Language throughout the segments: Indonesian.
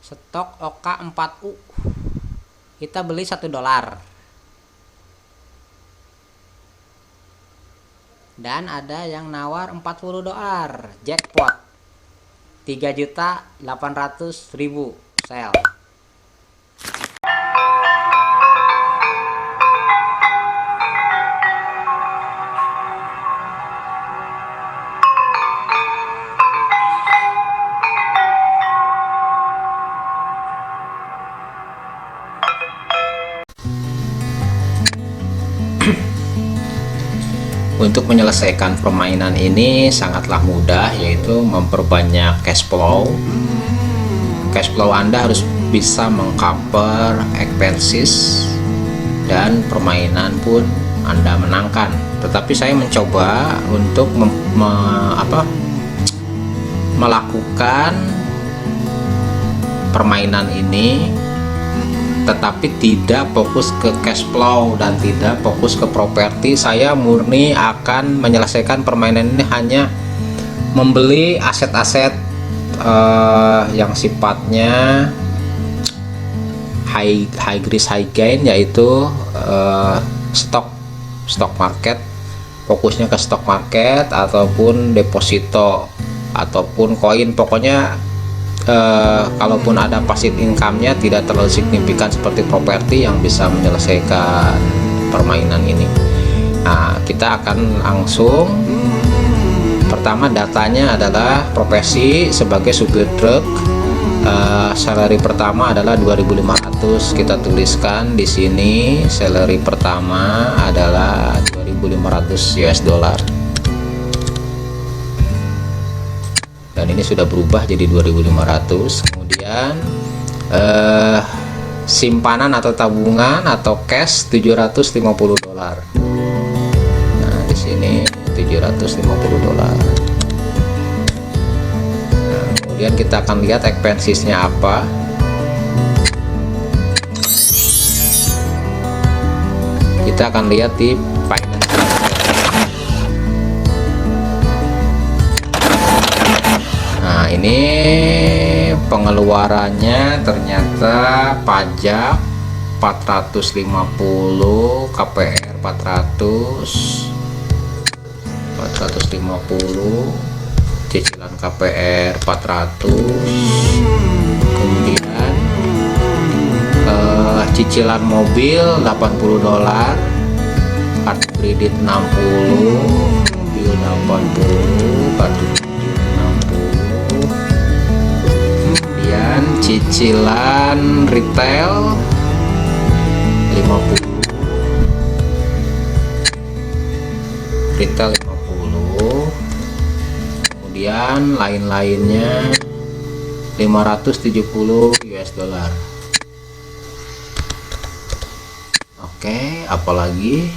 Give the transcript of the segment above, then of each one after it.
Stok OK4U. Kita beli $1. Dan ada yang nawar $40. Jackpot. 3.800.000 sel. Untuk menyelesaikan permainan ini sangatlah mudah, yaitu memperbanyak cash flow. Cash flow Anda harus bisa mengcover expenses dan permainan pun Anda menangkan. Tetapi saya mencoba untuk melakukan permainan ini tetapi tidak fokus ke cash flow dan tidak fokus ke properti. Saya murni akan menyelesaikan permainan ini hanya membeli aset-aset yang sifatnya high risk high gain, yaitu stock market. Fokusnya ke stock market ataupun deposito ataupun koin. Pokoknya kalaupun ada passive income-nya tidak terlalu signifikan seperti properti yang bisa menyelesaikan permainan ini. Nah, kita akan langsung, pertama datanya adalah profesi sebagai supir truk. Salary pertama adalah 2.500. Kita tuliskan di sini salary pertama adalah 2.500 US dollar. Dan ini sudah berubah jadi 2.500. Kemudian simpanan atau tabungan atau cash $750. Nah, di sini $750. Nah, kemudian kita akan lihat expensesnya apa. Kita akan lihat di finance. Ini pengeluarannya ternyata pajak 450, KPR 450, cicilan KPR 400, kemudian cicilan mobil $80, kartu kredit 60, mobil 80, kartu cicilan retail 50, kemudian lain-lainnya 570 US dollar. Oke, apalagi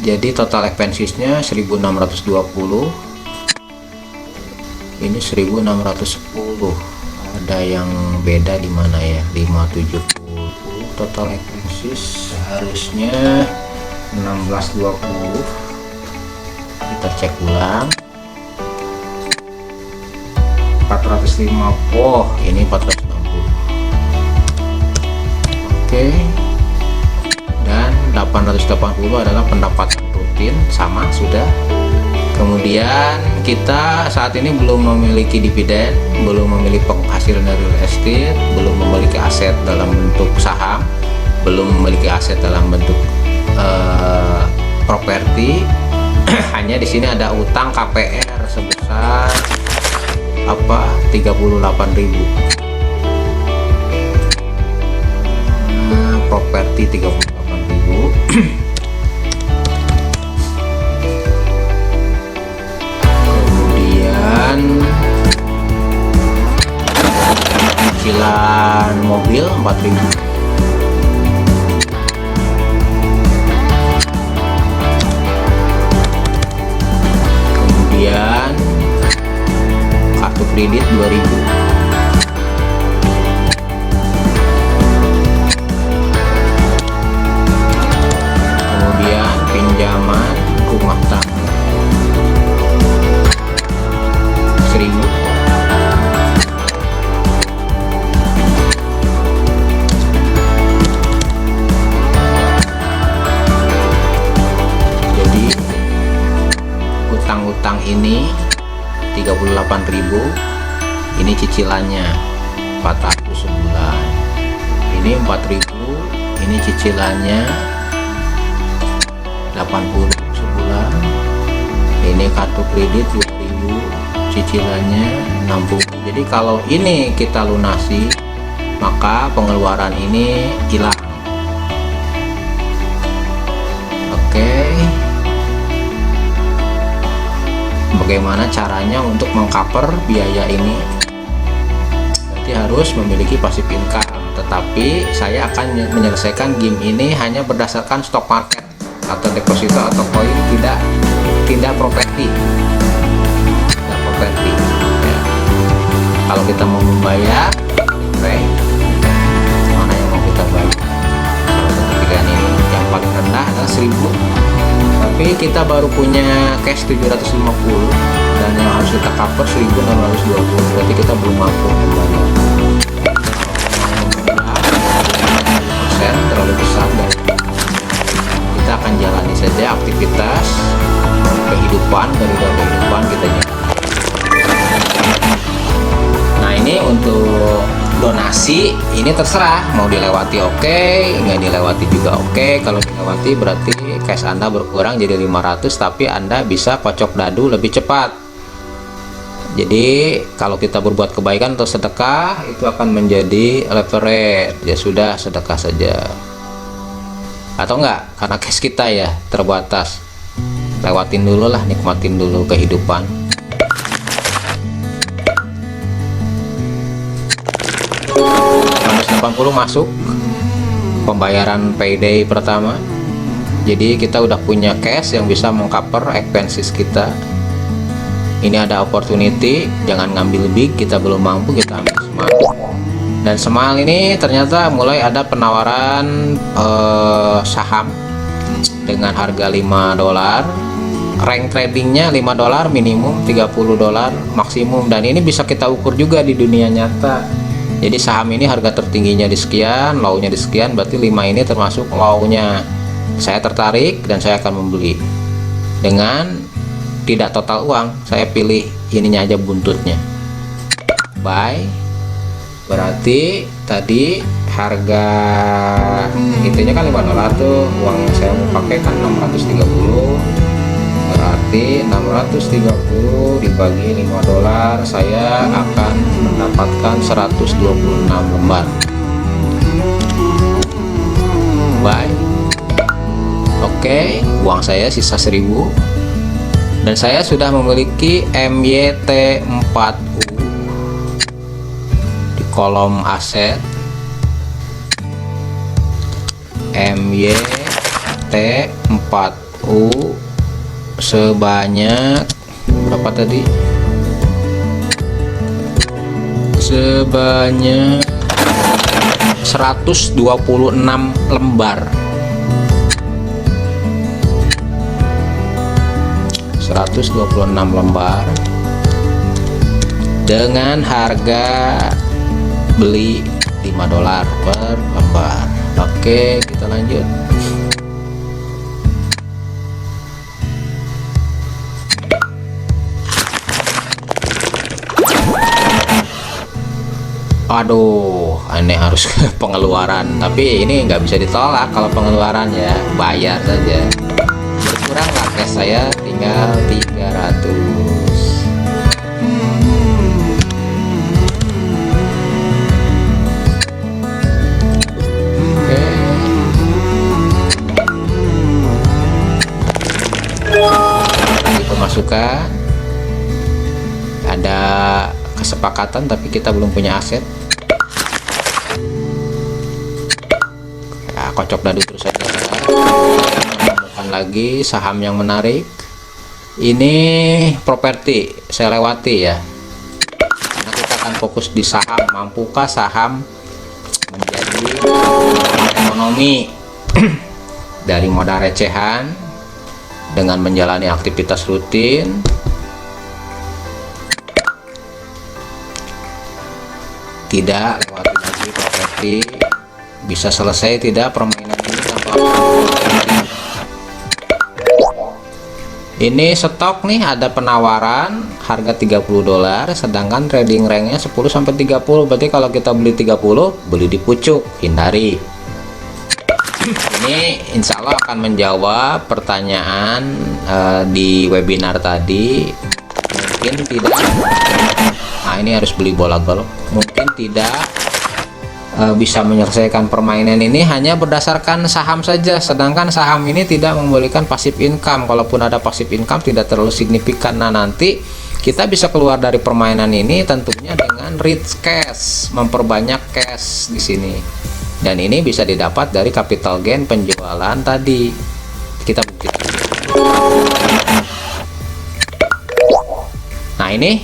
jadi total expensesnya 1620. Ini 1610. Ada yang beda di mana ya? 570. Total expenses seharusnya 1620. Kita cek ulang. 450. Oh, ini 460. Oke. Dan 880 adalah pendapatan rutin, sama sudah. Kemudian kita saat ini belum memiliki dividen, belum memiliki penghasilan dari real estate, belum memiliki aset dalam bentuk saham, belum memiliki aset dalam bentuk properti. Hanya di sini ada utang KPR sebesar 38.000. Properti 38.000. Cicilan mobil 4.000. Kemudian kartu kredit 2.000. Kemudian pinjaman rumah tangga 1.000. ini 38.000, ini cicilannya 400 sebulan. Ini 4.000, ini cicilannya 80 sebulan. Ini kartu kredit 2.000, cicilannya 60. Jadi kalau ini kita lunasi, maka pengeluaran ini hilang. Oke, bagaimana caranya untuk mengcover biaya ini? Berarti harus memiliki passive income, tetapi saya akan menyelesaikan game ini hanya berdasarkan stock market atau deposito atau koin, tidak properti, ya. Kalau kita mau membayar, mana yang mau kita bayar? Pilihan ini yang paling rendah adalah 1.000, tapi kita baru punya cash 750 dan yang harus kita cover 1.620, berarti kita belum mampu membayar. Persen terlalu besar, dan kita akan jalani saja aktivitas kehidupan, koridor kehidupan kita jalani. Nah, ini untuk donasi, ini terserah mau dilewati oke, nggak dilewati juga oke. Kalau dilewati berarti cash Anda berkurang jadi 500, tapi Anda bisa kocok dadu lebih cepat. Jadi kalau kita berbuat kebaikan atau sedekah, itu akan menjadi leverage. Ya sudah, sedekah saja. Atau enggak, karena cash kita ya terbatas, lewatin dulu lah, nikmatin dulu kehidupan. 180 masuk pembayaran payday pertama. Jadi kita udah punya cash yang bisa mengcover expenses kita. Ini ada opportunity, jangan ngambil big, kita belum mampu, kita ambil small. Dan small ini ternyata mulai ada penawaran saham dengan harga $5, rank tradingnya $5 minimum, $30 maksimum, dan ini bisa kita ukur juga di dunia nyata. Jadi saham ini harga tertingginya di sekian, low-nya di sekian, berarti 5 ini termasuk low-nya. Saya tertarik dan saya akan membeli dengan tidak total uang. Saya pilih ininya aja, buntutnya, buy. Berarti tadi harga itunya kan $5 tuh, uang yang saya mau pakai kan 630, berarti 630 dibagi $5, saya akan mendapatkan 126 lembar. Buy. Oke, uang saya sisa 1.000, dan saya sudah memiliki MYT4U di kolom aset. MYT4U sebanyak berapa tadi? Sebanyak 126 lembar. 126 lembar dengan harga beli $5 per lembar. Oke, kita lanjut. Aduh, ini harus pengeluaran, tapi ini nggak bisa ditolak. Kalau pengeluaran ya bayar saja. Berkurang lah cash saya, tinggal 300. Oke. Lagi pemasukan, ada kesepakatan tapi kita belum punya aset. Ya, kocok dadu terus saja. Menemukan lagi saham yang menarik. Ini properti saya lewati ya, karena kita akan fokus di saham. Mampukah saham menjadi ekonomi dari modal recehan dengan menjalani aktivitas rutin? Tidak, lewati lagi properti. Bisa selesai tidak permainan ini tanpa Ini stok nih, ada penawaran harga $30, sedangkan trading ranknya 10 sampai 30. Berarti kalau kita beli 30, beli di pucuk, hindari. Ini insya Allah akan menjawab pertanyaan di webinar tadi. Mungkin tidak, nah ini harus beli bola golf, mungkin tidak bisa menyelesaikan permainan ini hanya berdasarkan saham saja, sedangkan saham ini tidak membolehkan passive income. Kalaupun ada passive income tidak terlalu signifikan. Nah, nanti kita bisa keluar dari permainan ini tentunya dengan rich cash, memperbanyak cash di sini, dan ini bisa didapat dari capital gain penjualan tadi. Kita buktikan. Nah, ini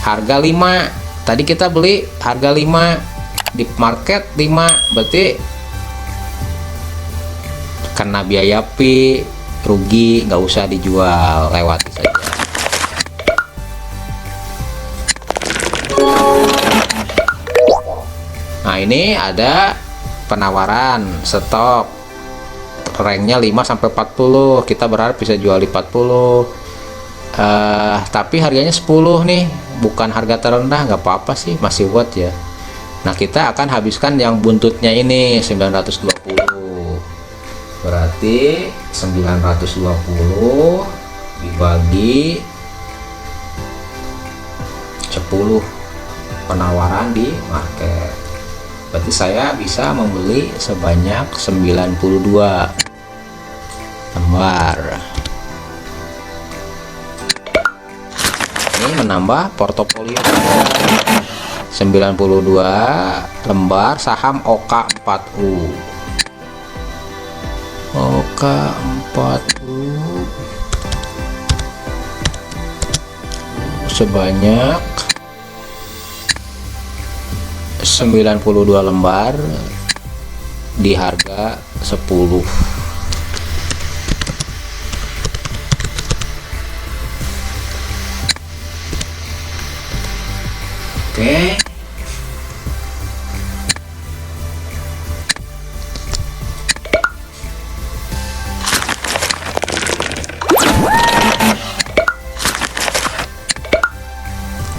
harga 5, tadi kita beli harga 5 di market 5, berarti kena biaya fee, rugi, nggak usah dijual, lewati saja. Nah, ini ada penawaran stok ranknya 5 sampai 40, kita berharap bisa jual di 40, tapi harganya 10 nih, bukan harga terendah, nggak apa-apa sih, masih worth ya. Nah, kita akan habiskan yang buntutnya ini 920, berarti 920 dibagi 10 penawaran di market, berarti saya bisa membeli sebanyak 92 lembar. Ini menambah portofolio 92 lembar saham OK4U. OK4U sebanyak 92 lembar di harga 10. Oke.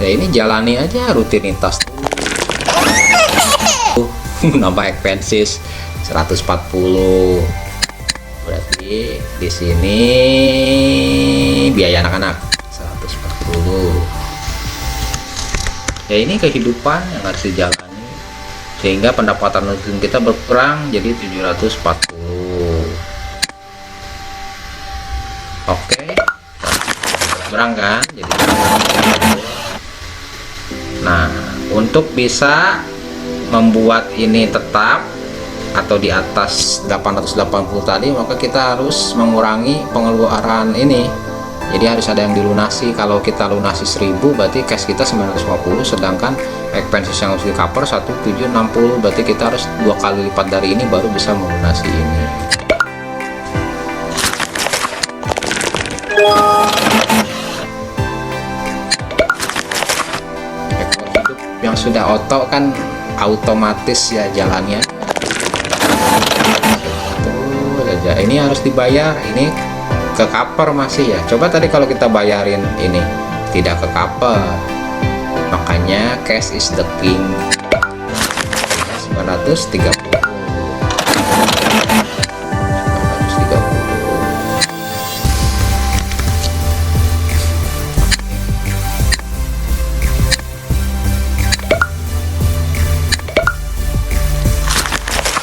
Ya, ini jalani aja rutinitas nambah expenses 140, berarti di sini biaya anak-anak 140. Ya, ini kehidupan yang harus dijalani, sehingga pendapatan rutin kita berkurang jadi 740. Oke, berkurang kan jadi 740. Nah, untuk bisa membuat ini tetap atau di atas 880 tadi, maka kita harus mengurangi pengeluaran ini. Jadi harus ada yang dilunasi. Kalau kita lunasi 1000, berarti cash kita 950, sedangkan expenses yang harus di cover 1760, berarti kita harus 2 kali lipat dari ini baru bisa melunasi ini. Ekor hidup yang sudah otok kan otomatis ya jalannya. Tuh saja, ini harus dibayar, ini ke cover masih ya. Coba tadi kalau kita bayarin ini tidak ke cover, makanya cash is the king. 930.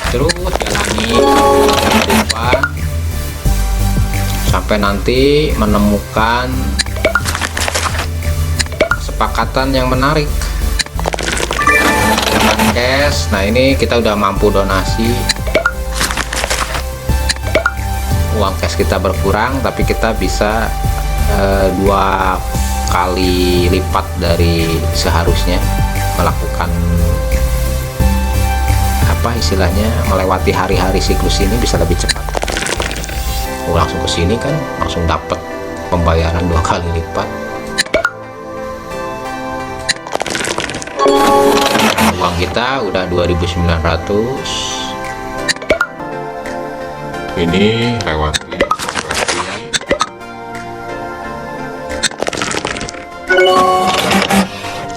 Terus jalani kehidupan sampai nanti menemukan kesepakatan yang menarik. Cash, nah ini kita udah mampu donasi, uang cash kita berkurang, tapi kita bisa 2 kali lipat dari seharusnya melakukan apa istilahnya, melewati hari-hari siklus ini bisa lebih cepat. Langsung ke sini kan langsung dapat pembayaran 2 kali lipat. Uang kita udah 2.900. Ini lewati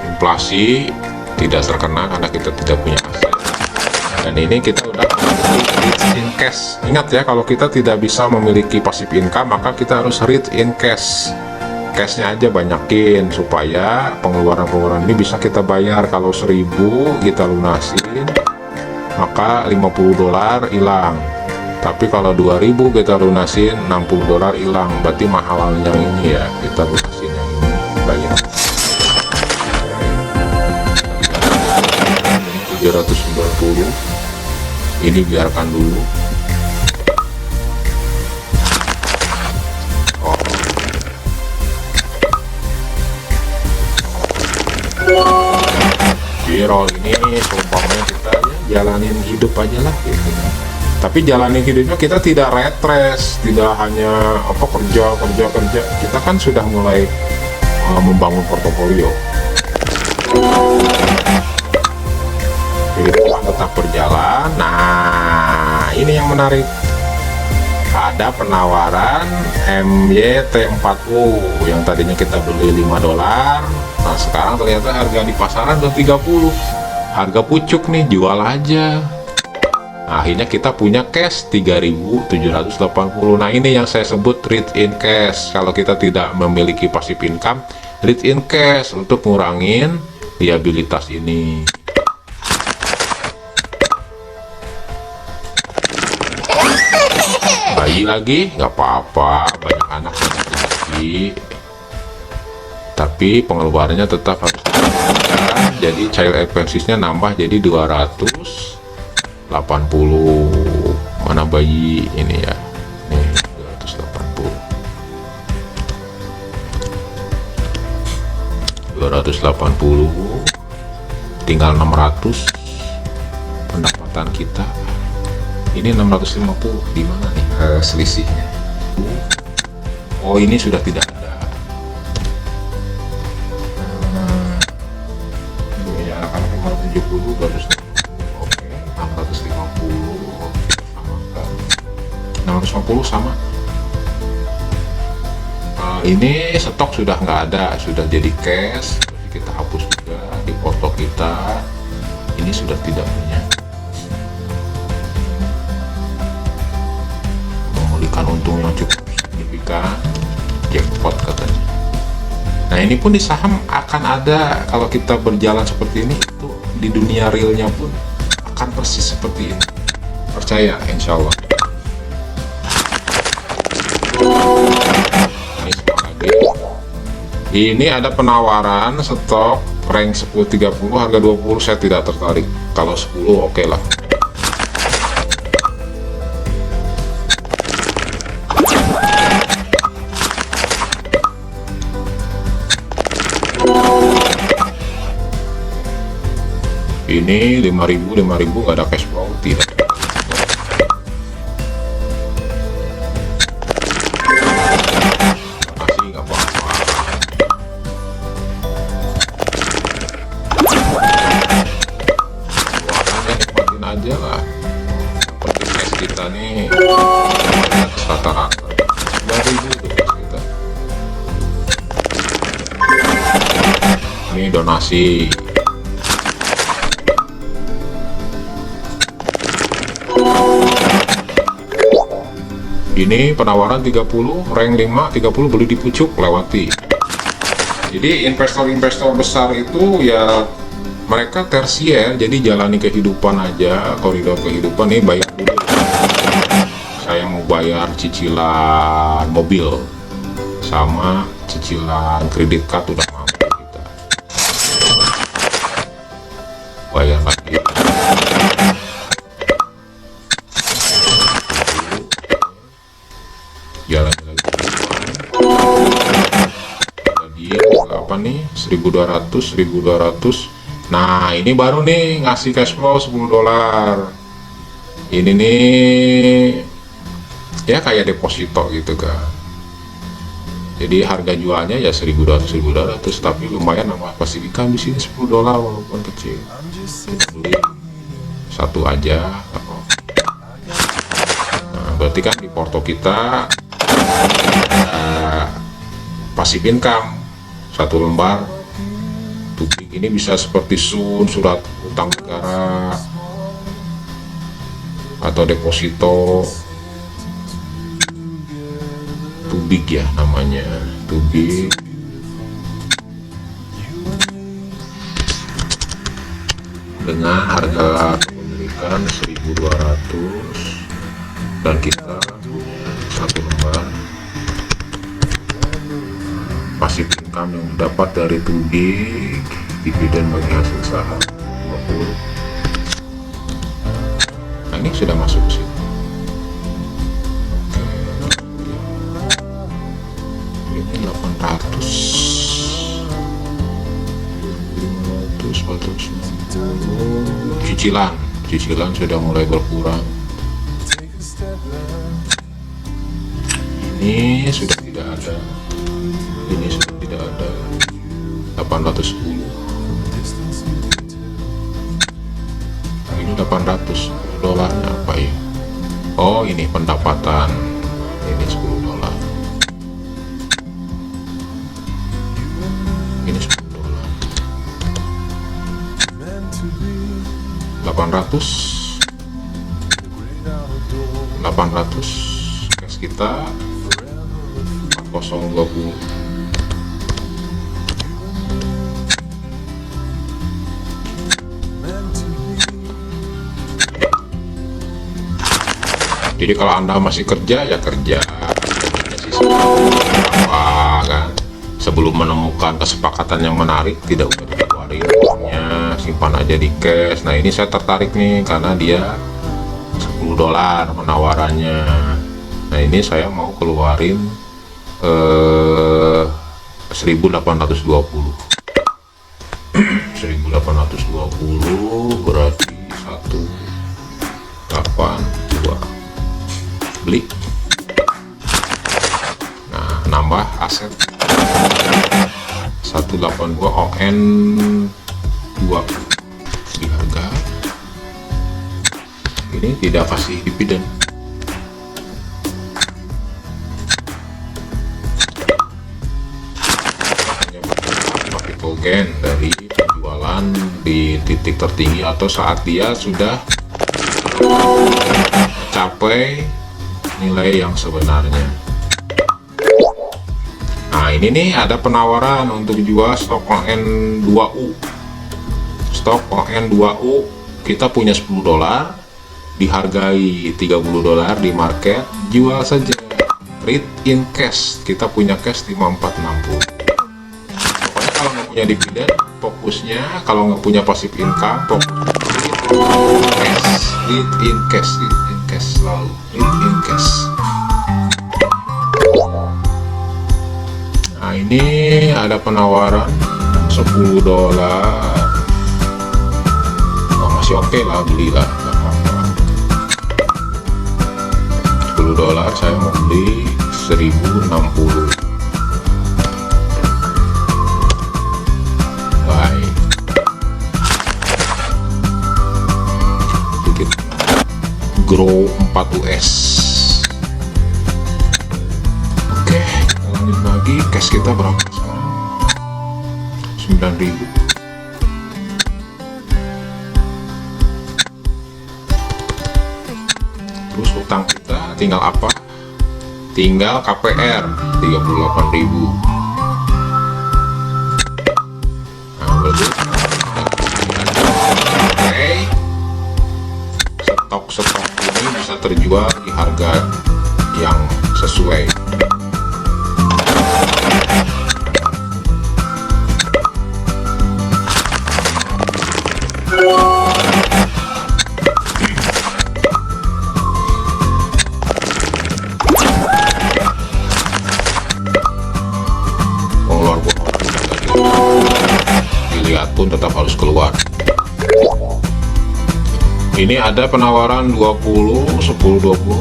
Inflasi tidak terkena karena kita tidak punya aset. Dan ini kita udah rich in cash. Ingat ya, kalau kita tidak bisa memiliki passive income, maka kita harus rich in cash. Cashnya aja banyakin supaya pengeluaran-pengeluaran ini bisa kita bayar. Kalau 1.000 kita lunasin, maka $50 hilang. Tapi kalau 2.000 kita lunasin, $60 hilang. Berarti mahalan yang ini ya, kita lunasin yang ini bayar. 790 ini biarkan dulu. Roll ini seumpamanya kita jalanin hidup aja lah gitu. Tapi jalanin hidupnya kita tidak retres, tidak hanya kerja. Kita kan sudah mulai membangun portofolio. Kehidupan tetap berjalan. Nah, ini yang menarik. Ada penawaran MYT40 yang tadinya kita beli $5. Nah, sekarang ternyata harga di pasaran udah 30. Harga pucuk nih, jual aja. Nah, akhirnya kita punya cash 3.780. Nah, ini yang saya sebut rich in cash. Kalau kita tidak memiliki passive income, rich in cash untuk ngurangin liabilitas ini. Bayi lagi nggak apa-apa, banyak anak banyak rezeki, tapi pengeluarannya tetap harus diperhatikan. Jadi child expenses-nya nambah jadi 280. Mana bayi ini ya, nih 280, tinggal 600 pendapatan kita. Ini 650, di mana nih selisihnya? Oh, ini sudah tidak ada. Ya, karena 570 oke, 650 sama kan? 650 sama. Ini stok sudah nggak ada, sudah jadi cash. Jadi kita hapus juga di foto kita. Ini sudah tidak punya. Memberikan untung yang cukup signifikan, jackpot katanya. Nah, ini pun di saham akan ada. Kalau kita berjalan seperti ini, itu di dunia realnya pun akan persis seperti ini. Percaya, insya Allah. Ini semua lagi. Ini ada penawaran stok rank 10.30 harga 20. Saya tidak tertarik. Kalau 10 oke lah. Ini 5.000 nggak ada cash flow, tidak. Masih nggak apa-apa. Keluarannya nikmatin aja lah. Seperti cash kita nih, rata-rata 2.000 tuh cash kita. Ini donasi. Ini penawaran 30, rank 5, 30 beli di pucuk, lewati. Jadi investor-investor besar itu ya mereka tersier, jadi jalani kehidupan aja, koridor kehidupan nih bayar dulu. Saya mau bayar cicilan mobil sama cicilan kredit card udah mampu kita. Bayar lagi. Jalan lagi. Tadi apa nih? 1.200. Nah, ini baru nih ngasih cash flow $10. Ini nih ya kayak deposito gitu kan. Jadi harga jualnya ya 1.200, tapi lumayan nama passive income di sini $10 walaupun kecil. Kita beli satu aja. Nah, berarti kan di porto kita passive income 1 lembar tubing ini bisa seperti surat utang negara atau deposito tubing ya namanya, tubing dengan harga kepemilikan 1.200 dan kita punya 1 lembar pasif income yang dapat dari tubing, dividen bagi hasil saham 20. Nah ini sudah masuk ke situ. Ini 800 cicilan sudah mulai berkurang. Ini sudah tidak ada, ini sudah tidak ada. 810 ini 800 dolarnya apa ya? Oh ini pendapatan, ini 10 dolar, ini 10 dolar. 800 cash kita 4020. Jadi kalau Anda masih kerja ya kerja apa kan, sebelum menemukan kesepakatan yang menarik tidak usah dikeluarin uangnya, simpan aja di cash. Nah ini saya tertarik nih karena dia 10 dolar penawarannya. Nah ini saya mau keluarin 1820 1820 berarti 182 beli. Nah nambah aset 182 ON 2 di harga ini tidak kasih dividen. Pakai token dari penjualan di titik tertinggi atau saat dia sudah mencapai nilai yang sebenarnya. Nah ini nih ada penawaran untuk jual stok ON2U. Stok ON2U kita punya 10 dolar, dihargai 30 dolar di market, jual saja. Read in cash, kita punya cash 5460. Pokoknya kalau nggak punya dividen, fokusnya kalau nggak punya passive income, fokus read in cash selalu read in cash. Nah ini ada penawaran 10 dolar. Oh, masih oke lah, belilah, nggak apa-apa. 10 dolar saya mau beli 1060. Bye. Dikit grow 4US. Oke, kita lanjut lagi. Cash kita berapa sekarang? 9.000. Terus utang kita tinggal apa? Tinggal KPR 38.000. Nah, berarti stok ini bisa terjual di harga yang sesuai. Pengeluar pun dilihat pun tetap harus keluar. Ini ada penawaran 20, 10, 20.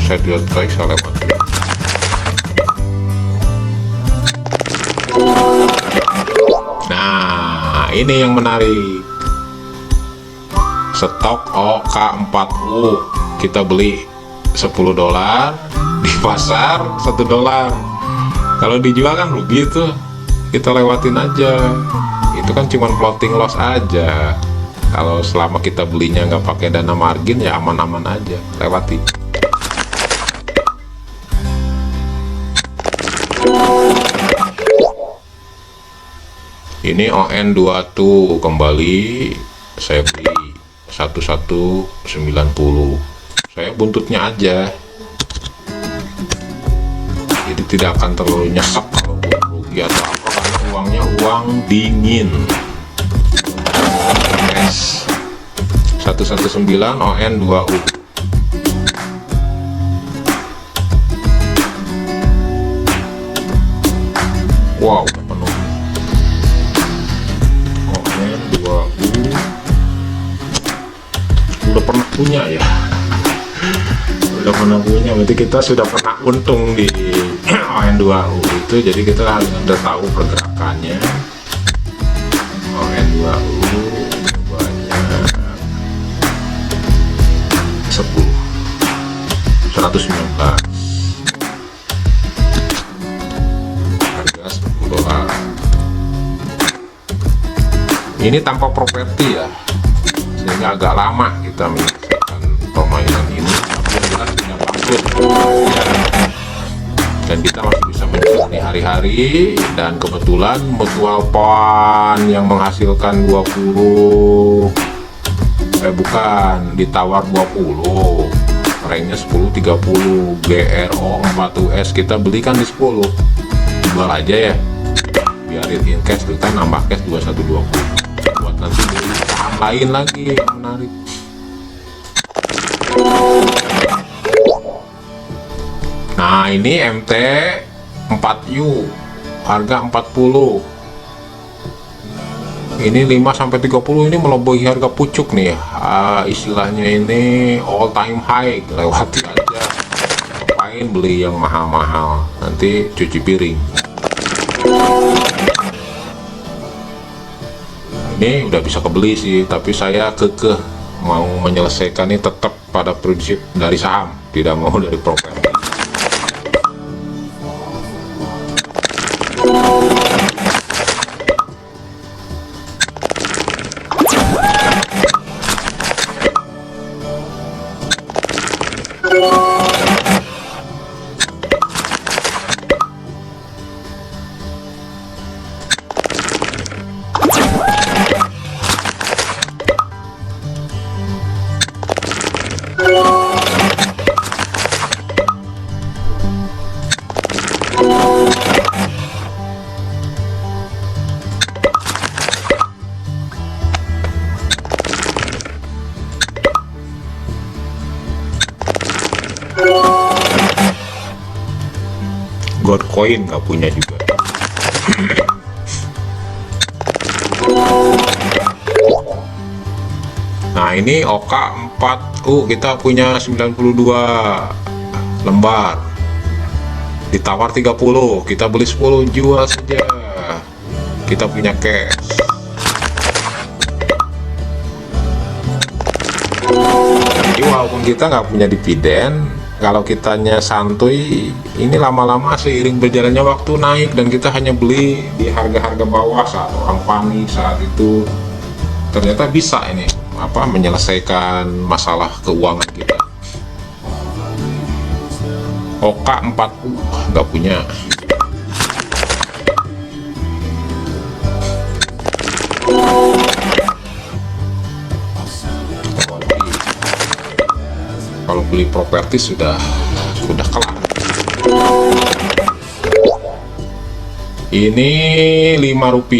Saya tidak tertarik, saya lewat. Nah, ini yang menarik. Stok OK4U kita beli 10 dolar, di pasar 1 dolar. Kalau dijual kan rugi tuh. kita lewatin aja. Itu kan cuma floating loss aja. Kalau selama kita belinya nggak pakai dana margin ya aman-aman aja, lewati. Ini ON22 kembali saya beli 1190. Saya buntutnya aja, jadi tidak akan terlalu nyesek kalau buat rugi atau apa, karena uangnya uang dingin. 119 ON2U. Wow, penuh. ON2U udah pernah punya ya. Udah pernah punya, berarti kita sudah pernah untung di ON2U itu, jadi kita udah tahu pergerakannya. ON2U banyak 119 harga 10 dolar. Ini tanpa properti ya, sehingga agak lama kita menyelesaikan permainan ini, tapi yang jelas tidak bangkrut dan kita masih bisa menjalani hari-hari. Dan kebetulan mutual fund yang menghasilkan 20 bukan, ditawar 20, ranknya 10-30, GRO 4US kita belikan di 10, jual aja ya, biarin in cash, kita nambah cash 2120 buat nanti beli saham lain lagi yang menarik. Nah ini MT 4U harga 40, ini 5-30, ini melebihi harga pucuk nih. Istilahnya ini all time high, lewati aja. Ngapain beli yang mahal-mahal, nanti cuci piring. Ini udah bisa kebeli sih, tapi saya kekeh mau menyelesaikan ini tetap pada prinsip dari saham, tidak mau dari properti. God coin nggak punya juga. Nah ini OK 4U kita punya 92 lembar, ditawar 30, kita beli 10, jual saja, kita punya cash. Jadi walaupun kita nggak punya dividen, kalau kitanya santuy, ini lama-lama seiring berjalannya waktu naik dan kita hanya beli di harga-harga bawah saat orang panik saat itu, ternyata bisa ini menyelesaikan masalah keuangan kita. OK 4U nggak punya. Kalau beli properti sudah kelar. Ini Rp5,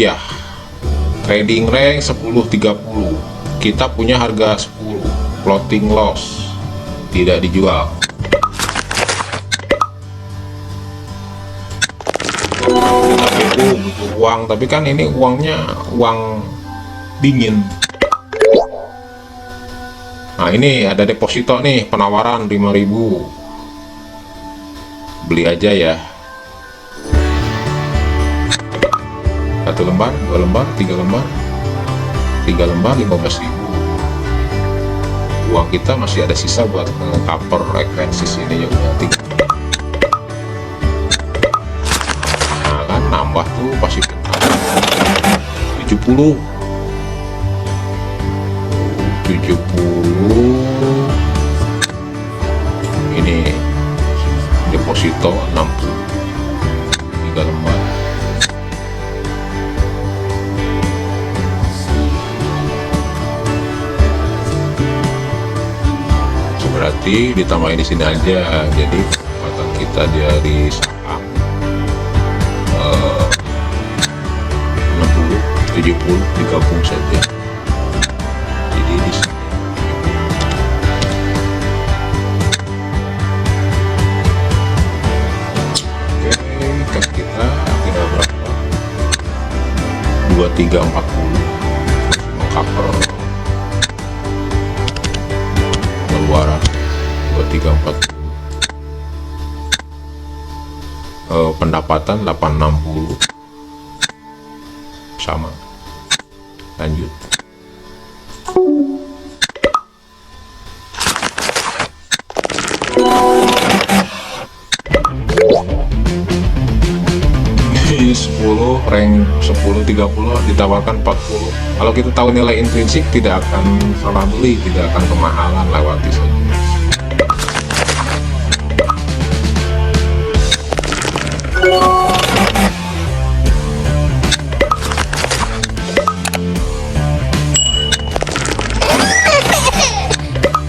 trading rank 10.30, kita punya harga 10, floating loss, tidak dijual. Kita butuh uang, tapi kan ini uangnya uang dingin. Nah ini ada deposito nih, penawaran 5.000, beli aja ya. 1 lembar, 2 lembar, 3 lembar, 3 lembar 15.000. Uang kita masih ada sisa buat cover expenses ini ya, berarti. Nah kan nambah tuh pasif income. 70 ini deposito 60 3 lembar. Berarti ditambahin di sini aja, jadi pendapatan kita dari saham 60 70 digabung saja, jadi di sini. Oke, cash kita tinggal berapa? 2340 cover pengeluaran 2340, pendapatan 860 sama. Lanjut. Ini 10 rank 10 30 ditawarkan 40. Kalau kita tahu nilai intrinsik tidak akan salah beli, tidak akan kemahalan, lewati saja.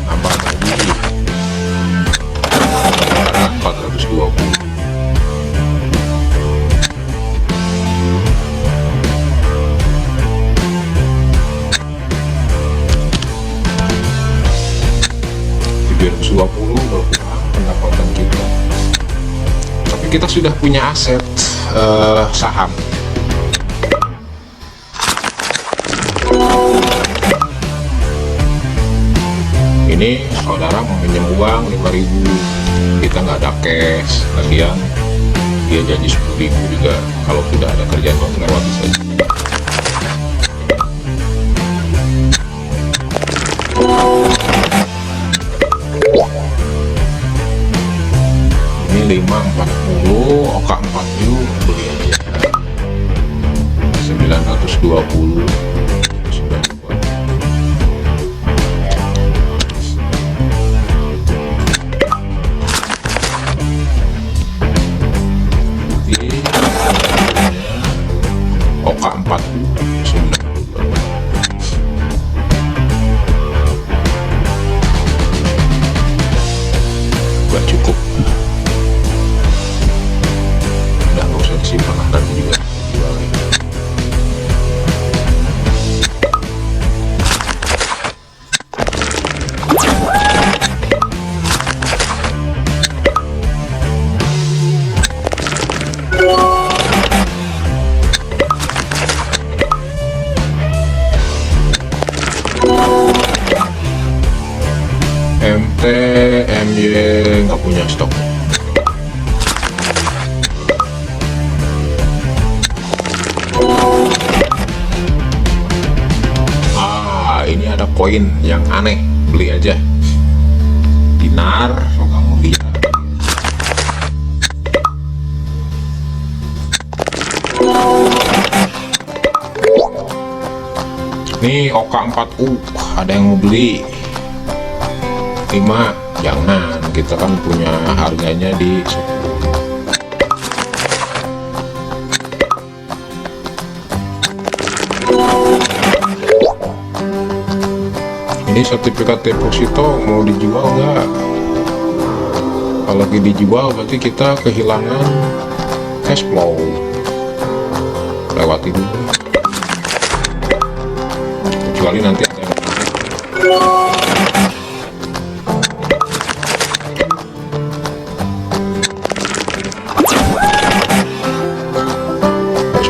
Nambah lagi 420. berkurang pendapatan kita, tapi kita sudah punya aset saham. Ini saudara meminjam uang 5.000, kita nggak ada cash, lagian dia janji 10.000 juga. Kalau sudah ada kerjaan lewat saja. Ini 540, oka 40 beli aja 920. Oka 40 gak cukup, udah gak usah disimpan, nanti juga jual lagi. MT, MY nggak punya stok. Ini ada koin yang aneh, beli aja. Dinar, so kamu lihat. Ini Oka 4U, ada yang mau beli 5, jangan, kita kan punya harganya di 10. Ini sertifikat deposito mau dijual nggak? Kalau lagi dijual berarti kita kehilangan cash flow, lewati dulu, kecuali nanti ada yang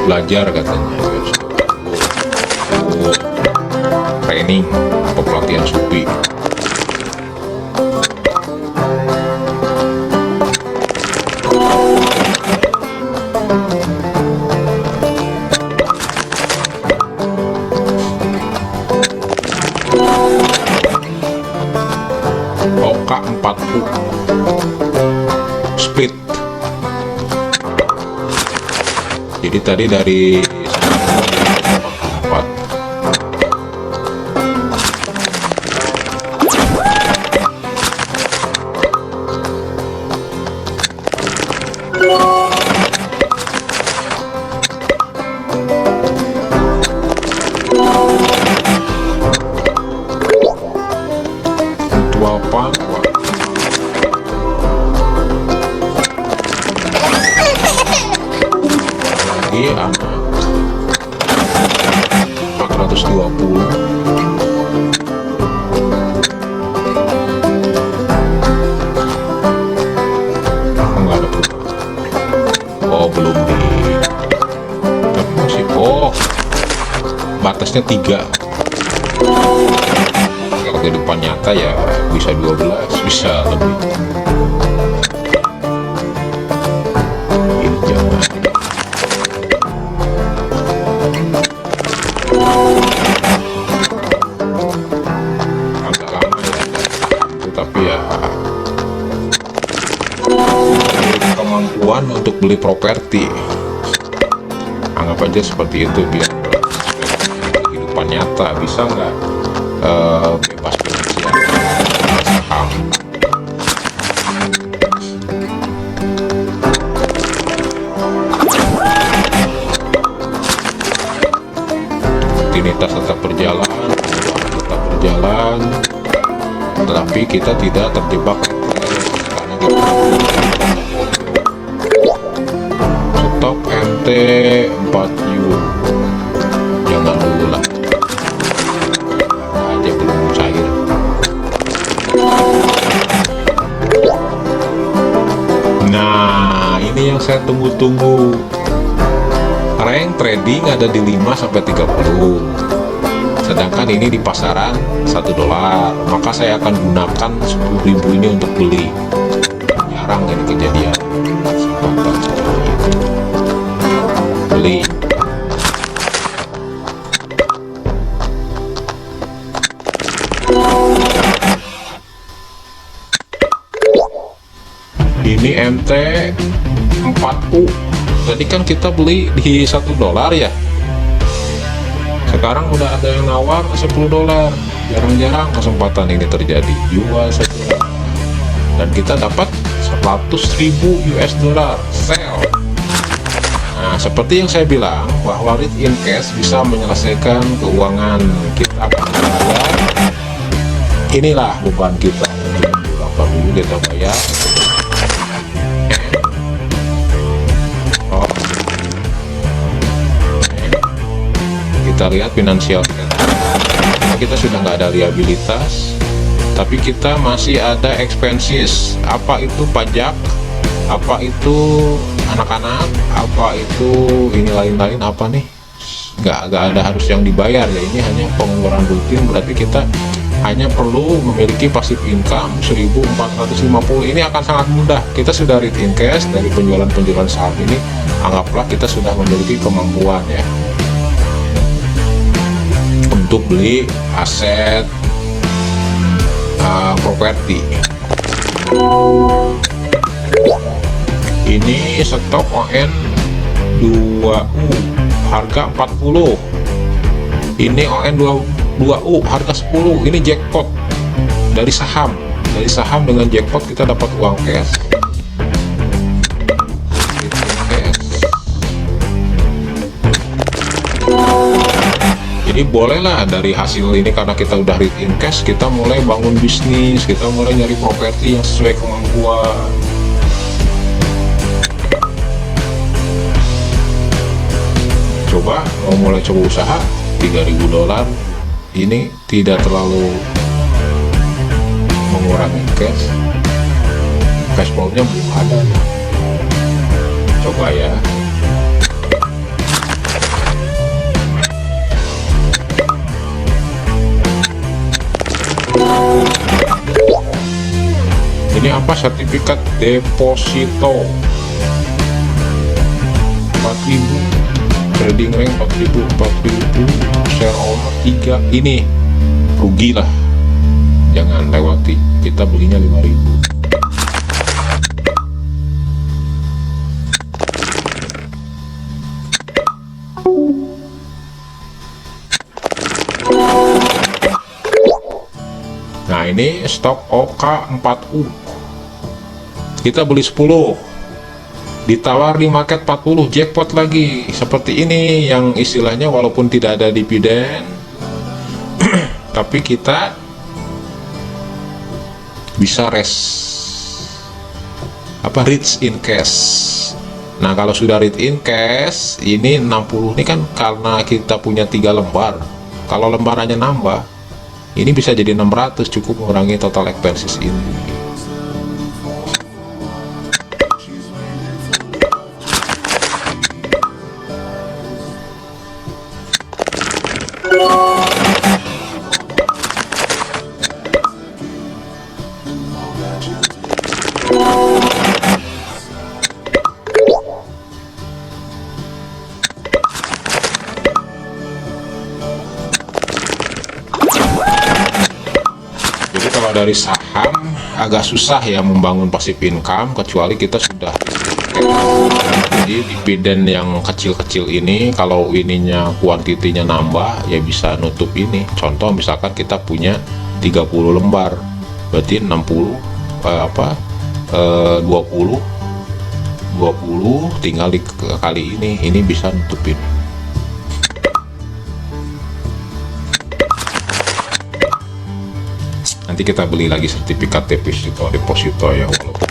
belajar katanya, training atau pelatihan supi. Oka 40 split. Jadi tadi dari Tua apa? Lagi anak 420. Enggak ada perubahan. Oh, belum di, tapi masih, oh batasnya 3. Kalau di depan nyata ya bisa 12, bisa lebih. Ini jangan. Agak lama ya, tapi ya kemampuan untuk beli properti, anggap aja seperti itu, biar kehidupan nyata bisa nggak bebas finansial saham. Rutinitas tetap berjalan, tetapi kita tidak terjebak karena kita stok MT 4U, jangan dulu lah, aja belum cair. Nah, ini yang saya tunggu-tunggu. Rank trading ada di 5-30, sedangkan ini di pasaran $1, maka saya akan gunakan 10.000 ini untuk beli. Jarang ini kejadian, kesempatan seperti itu. Beli. Ini MT 4U. Tadi kan kita beli di $1 ya. Sekarang udah ada yang nawar $10. Jarang-jarang kesempatan ini terjadi. Jual $1 dan kita dapat $100.000 sell. Nah, seperti yang saya bilang bahwa read in cash bisa menyelesaikan keuangan kita. Inilah beban kita. Apa dulu kita bayar? Kita lihat finansial kita sudah nggak ada liabilitas, tapi kita masih ada expenses. Apa itu pajak, apa itu anak-anak, apa itu ini lain-lain, apa nih, nggak ada harus yang dibayar ya. Ini hanya pengeluaran rutin, berarti kita hanya perlu memiliki passive income 1.450. Ini akan sangat mudah. Kita sudah read in cash dari penjualan saham ini, anggaplah kita sudah memiliki kemampuan ya untuk beli aset properti. Ini stok ON 2U harga 40. Ini ON 2U harga 10. Ini jackpot dari saham. Dari saham dengan jackpot kita dapat uang cash. Jadi bolehlah dari hasil ini, karena kita udah read in cash, kita mulai bangun bisnis, kita mulai nyari properti yang sesuai kemampuan. Coba mau mulai coba usaha $3.000, ini tidak terlalu mengurangi cash flow-nya belum ada. Coba ya. Ini apa? Sertifikat deposito 4.000, trading rank 4.000, share owner 3. Ini rugi lah, jangan lewati. Kita belinya 5.000. Nah, ini stok OK4U. Kita beli 10. ditawar di market 40, jackpot lagi. Seperti ini yang istilahnya walaupun tidak ada dividen tapi kita bisa reach in cash. Nah, kalau sudah reach in cash, ini 60 ini kan karena kita punya 3 lembar. Kalau lembarannya nambah, ini bisa jadi 600, cukup mengurangi total expenses ini. Jadi kalau dari saham agak susah ya membangun passive income kecuali kita sudah. Jadi dividen yang kecil-kecil ini kalau ininya kuantitinya nambah ya bisa nutup ini. Contoh misalkan kita punya 30 lembar, berarti 60 20 tinggal dikali ini bisa nutupin. Nanti kita beli lagi sertifikat deposito ya, walaupun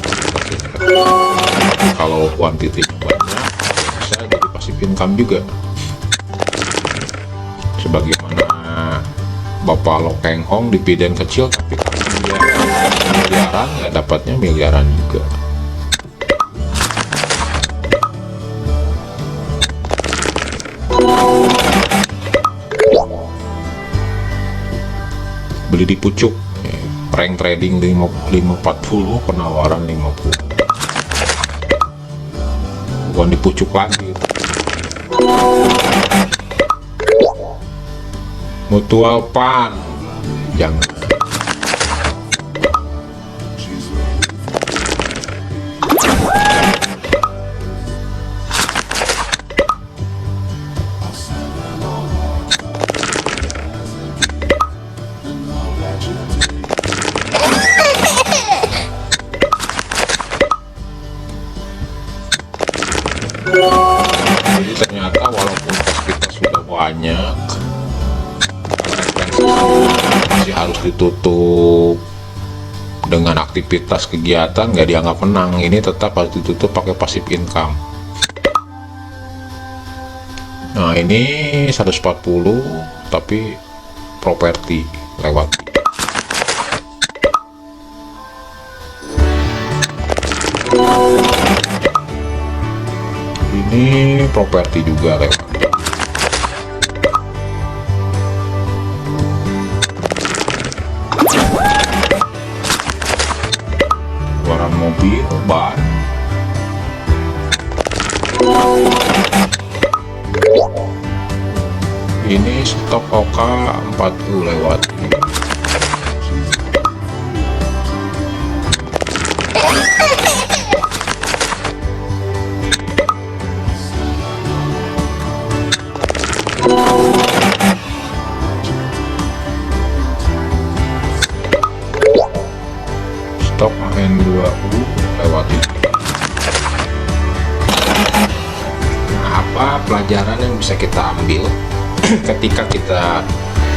kalau kuantitinya banyak bisa jadi passive income juga, sebagaimana Bapak Lo Keng Hong dividen kecil tapi dia miliaran ya dapatnya miliaran juga. Beli di pucuk, rank trading 540, penawaran 50, bukan di pucuk lagi. Mutual Fund jangan. Jadi ternyata walaupun kos kita sudah banyak, masih harus ditutup dengan aktivitas kegiatan, nggak dianggap menang. Ini tetap harus ditutup pakai passive income. Nah, ini 140 tapi properti lewat. Ini properti juga lewat. Barang mobil, ban. Ini stok OK 40 lewat. Stok AN2U lewat ini. Nah, apa pelajaran yang bisa kita ambil ketika kita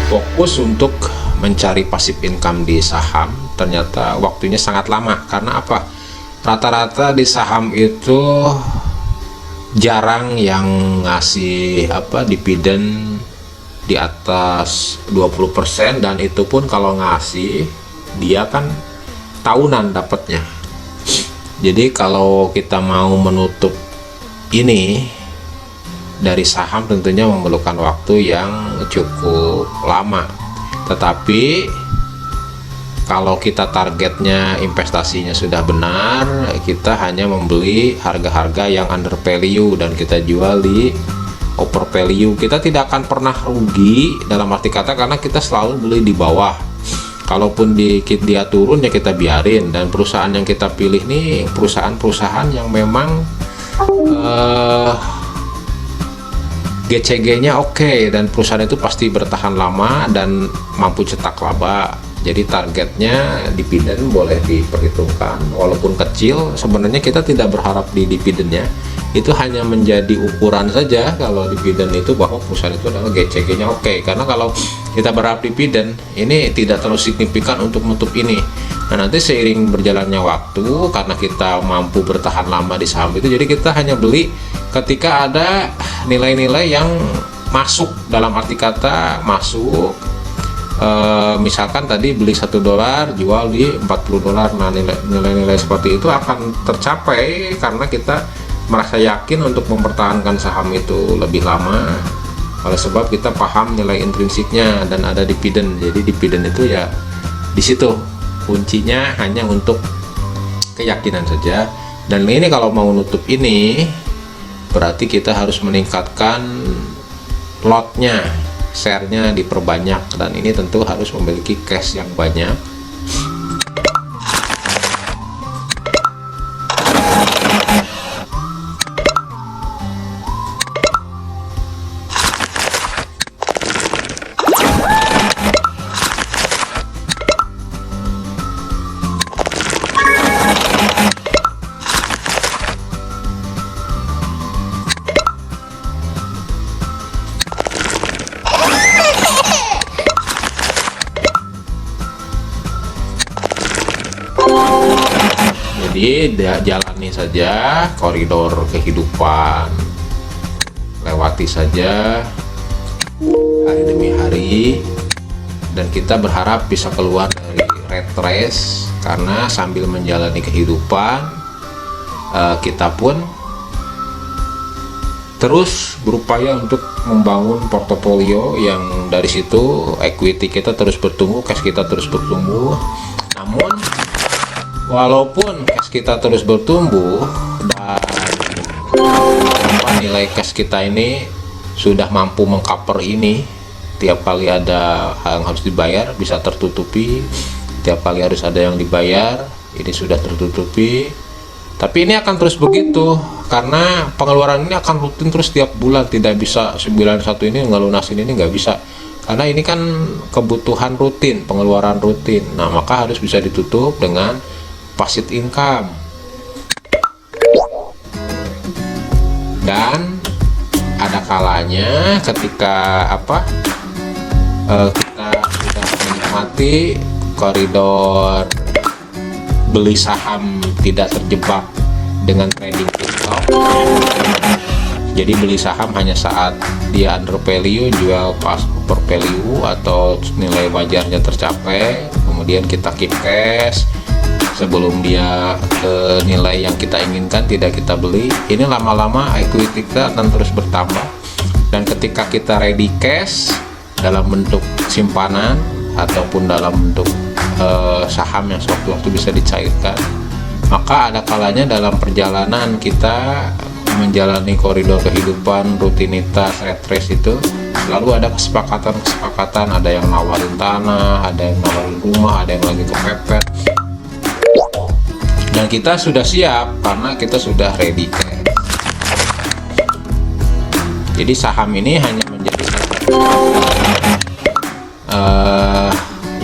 fokus untuk mencari passive income di saham? Ternyata waktunya sangat lama. Karena apa? Rata-rata di saham itu jarang yang ngasih dividen di atas 20%, dan itu pun kalau ngasih dia kan tahunan dapatnya. Jadi kalau kita mau menutup ini dari saham tentunya memerlukan waktu yang cukup lama. Tetapi kalau kita targetnya investasinya sudah benar, kita hanya membeli harga-harga yang under value dan kita jual di over value. Kita tidak akan pernah rugi dalam arti kata, karena kita selalu beli di bawah. Kalaupun dia turun ya kita biarin, dan perusahaan yang kita pilih nih perusahaan-perusahaan yang memang GCG-nya oke, dan perusahaan itu pasti bertahan lama dan mampu cetak laba. Jadi targetnya dividen boleh diperhitungkan, walaupun kecil. Sebenarnya kita tidak berharap di dividennya, itu hanya menjadi ukuran saja kalau dividen itu bahwa perusahaan itu adalah GCG-nya oke. Karena kalau kita berharap dividen, ini tidak terlalu signifikan untuk menutup ini. Nah, nanti seiring berjalannya waktu, karena kita mampu bertahan lama di saham itu, jadi kita hanya beli ketika ada nilai-nilai yang masuk, dalam arti kata masuk. Misalkan tadi beli $1, jual di $40. Nah, nilai-nilai seperti itu akan tercapai karena kita merasa yakin untuk mempertahankan saham itu lebih lama, oleh sebab kita paham nilai intrinsiknya dan ada dividen. Jadi dividen itu ya di situ kuncinya, hanya untuk keyakinan saja. Dan ini kalau mau nutup ini berarti kita harus meningkatkan lotnya, share-nya diperbanyak, dan ini tentu harus memiliki cash yang banyak. Jadi jalani saja koridor kehidupan, lewati saja hari demi hari, dan kita berharap bisa keluar dari rat race. Karena sambil menjalani kehidupan, kita pun terus berupaya untuk membangun portofolio yang dari situ equity kita terus bertumbuh, cash kita terus bertumbuh. Namun walaupun cash kita terus bertumbuh dan nilai cash kita ini sudah mampu mengcover ini, tiap kali ada hal yang harus dibayar bisa tertutupi, tiap kali harus ada yang dibayar ini sudah tertutupi. Tapi ini akan terus begitu karena pengeluaran ini akan rutin terus tiap bulan, tidak bisa 91 ini ngelunasin ini, nggak bisa, karena ini kan kebutuhan rutin, pengeluaran rutin. Nah, maka harus bisa ditutup dengan passive income. Dan ada kalanya ketika kita sudah menikmati koridor beli saham tidak terjebak dengan trading stop, jadi beli saham hanya saat dia under value, jual pas over value atau nilai wajarnya tercapai, kemudian kita keep cash sebelum dia ke nilai yang kita inginkan tidak kita beli. Ini lama-lama equity kita akan terus bertambah, dan ketika kita ready cash dalam bentuk simpanan ataupun dalam bentuk saham yang sewaktu-waktu bisa dicairkan, maka ada kalanya dalam perjalanan kita menjalani koridor kehidupan, rutinitas, rat race itu selalu ada kesepakatan, ada yang nawarin tanah, ada yang nawarin rumah, ada yang lagi kepepet, dan kita sudah siap karena kita sudah ready cash. Jadi saham ini hanya menjadi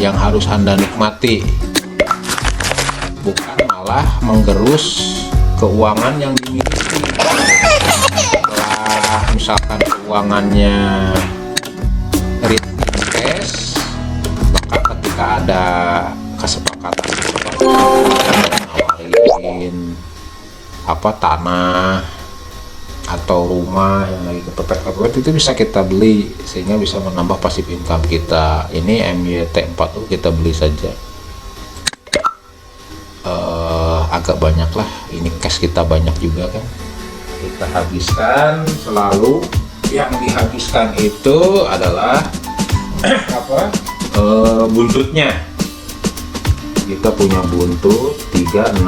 yang harus Anda nikmati, bukan malah menggerus keuangan yang dimiliki. Setelah misalkan keuangannya ready cash, maka ketika ada kesepakatan nawarin tanah atau rumah yang lagi kepepet itu bisa kita beli sehingga bisa menambah pasif income kita. Ini MYT40 kita beli saja, agak banyak lah, ini cash kita banyak juga kan, kita habiskan. Selalu yang dihabiskan itu adalah buntutnya. Kita punya buntut 36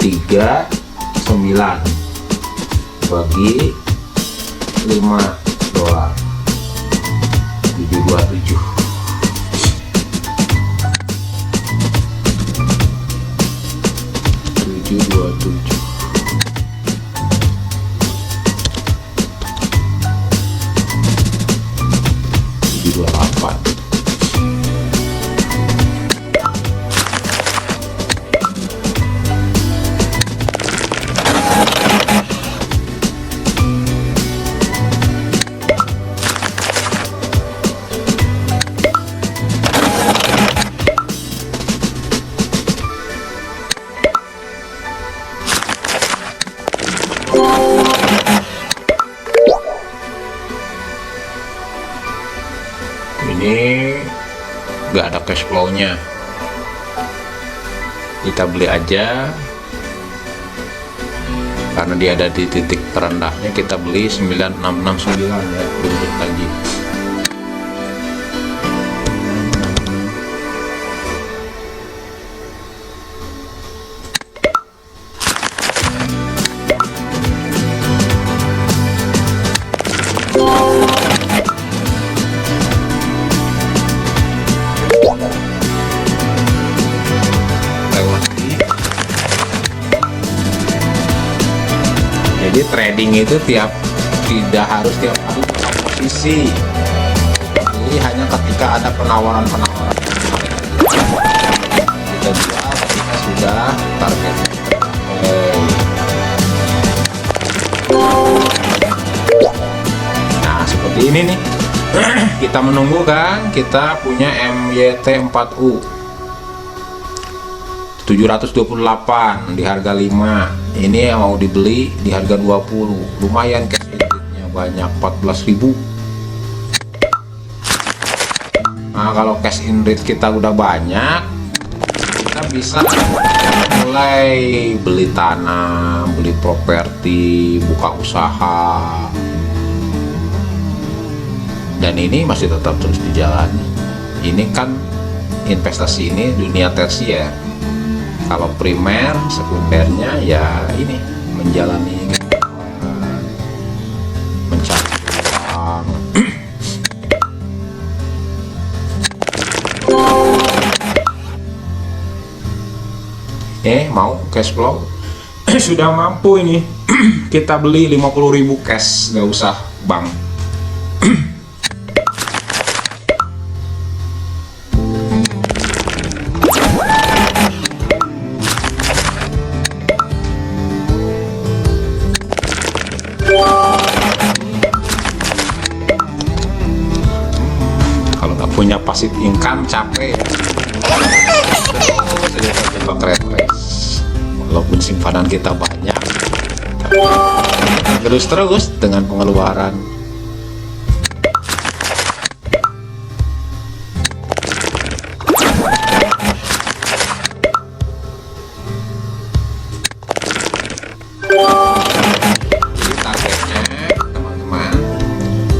39 bagi $5 727. nggak ada cash flow-nya. Kita beli aja karena dia ada di titik terendahnya. Kita beli 9669 ya, untuk lagi. Jadi trading itu tidak harus tiap hari buka posisi. Jadi hanya ketika ada penawaran-penawaran kita jual ketika sudah target. Nah seperti ini nih. Kita menunggu kan, kita punya MYT4U 728 di harga 5. Ini yang mau dibeli di harga 20. Lumayan cash inritnya banyak, 14.000. Nah kalau cash inrit kita udah banyak, kita bisa mulai beli tanah, beli properti, buka usaha. Dan ini masih tetap terus dijalani. Ini kan investasi ini dunia tersier. Kalau primer, sekundernya ya ini menjalani mencari uang. Mau cash flow sudah mampu ini. Kita beli 50.000 cash, nggak usah bank. Punya passive income capek ya. Terjebak retres walaupun simpanan kita banyak, terus dengan pengeluaran.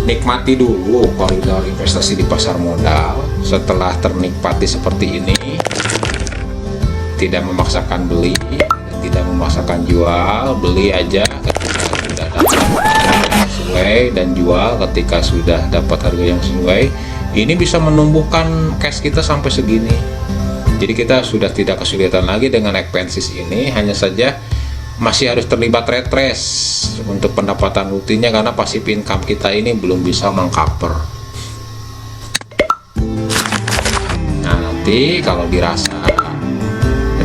Nikmati dulu koridor investasi di pasar modal. Setelah ternikmati seperti ini, tidak memaksakan beli, tidak memaksakan jual, beli aja ketika sudah dapat yang sesuai dan jual ketika sudah dapat harga yang sesuai. Ini bisa menumbuhkan cash kita sampai segini. Jadi kita sudah tidak kesulitan lagi dengan expenses ini, hanya saja masih harus terlibat retres untuk pendapatan rutinnya karena passive income kita ini belum bisa mengcover. Nah nanti kalau dirasa